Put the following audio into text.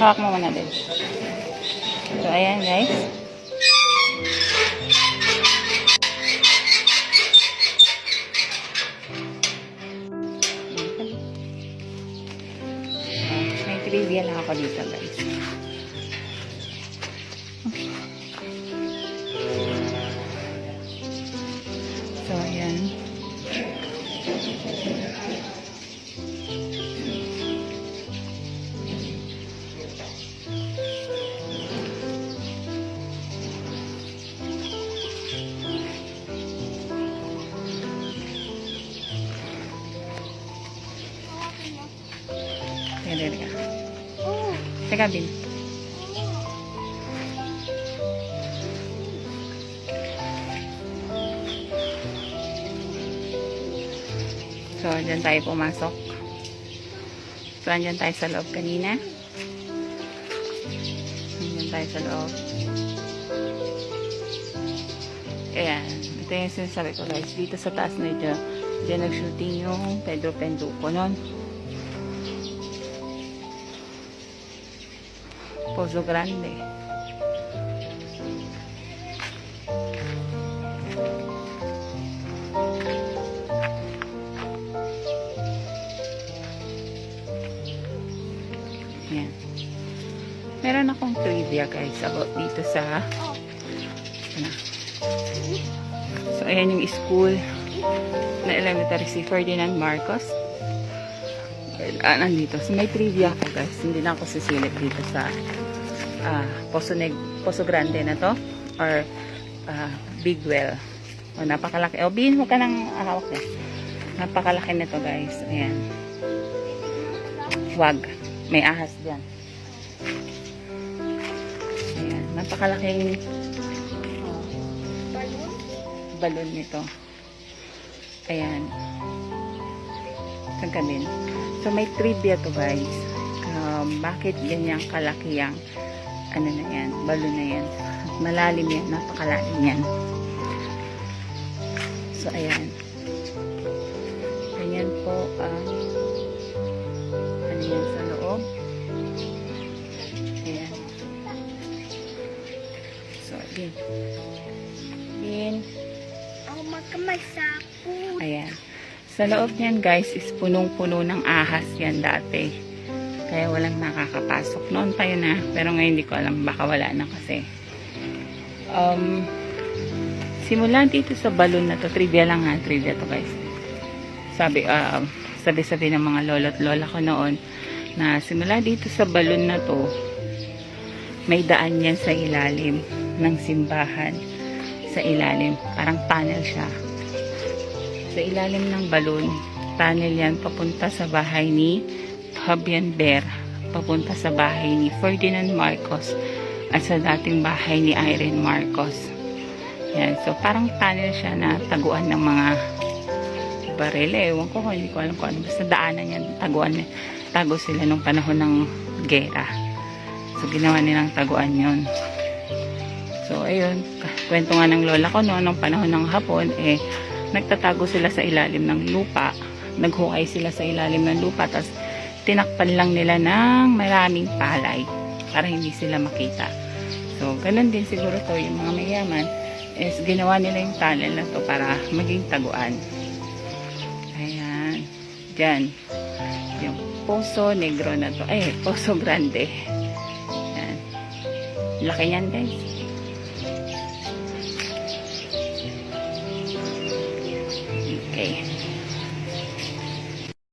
Hawak mo muna din. So, ayan guys. May trivia lang ako dito guys. So, ayan. Teka. Teka, Bin. So, dyan tayo pumasok. So, andyan tayo sa loob kanina. Andyan tayo sa loob. Ayan. Ito yung sinasabi ko guys. Dito sa taas na ito, dyan nag-shooting yung Pedro Penduko nun. Pozo Grande. Yan. Meron akong trivia guys about dito sa so ayan yung school na elementary si Ferdinand Marcos. Nandito. So may trivia ako guys. Hindi na ako sisilip dito sa Pozo Grande na to or Big Well. O, napakalaki. O, Bin, huwag ka nang hawak na. Napakalaki nito guys. Ayan. Wag. May ahas dyan. Ayan. Napakalaking balon nito. Ayan. Kagamin. So, may trivia to guys. Bakit ganyang kalaki ang ano na yan, balon na yan. Malalim yan, napakalalim yan. So, ayan. Ganyan po ang ano yan sa loob. Ayan. So, din. Oh, magkamasapon. Ayan. Sa loob niyan guys is punong-puno ng ahas yan dati. Kaya walang nakakapasok. Noon pa yun pero ngayon hindi ko alam. Baka wala na kasi. Simula dito sa balon na to. Trivia lang trivia to guys. Sabi ng mga lolo at lola ko noon na simula dito sa balon na to may daan yan sa ilalim ng simbahan. Sa ilalim. Parang tunnel siya. Sa ilalim ng balon, tunnel yan papunta sa bahay ni Fabian Ber, papunta sa bahay ni Ferdinand Marcos at sa dating bahay ni Irene Marcos. Yan. So, parang tunnel siya na taguan ng mga baril. Ewan ko, hindi ko alam kung ano. Basta daanan yan, tago sila nung panahon ng gera. So, ginawa nilang taguan yun. So, ayun. Kwento nga ng lola ko noon, nung panahon ng Hapon, nagtatago sila sa ilalim ng lupa. Naghukay sila sa ilalim ng lupa, tapos tinakpan lang nila ng maraming palay para hindi sila makita. So, ganun din siguro to yung mga mayaman is ginawa nila yung tunnel na to para maging taguan. Ayan. Diyan. Yung Pozo Negro na to. Pozo Grande. Ayan. Laki yan guys.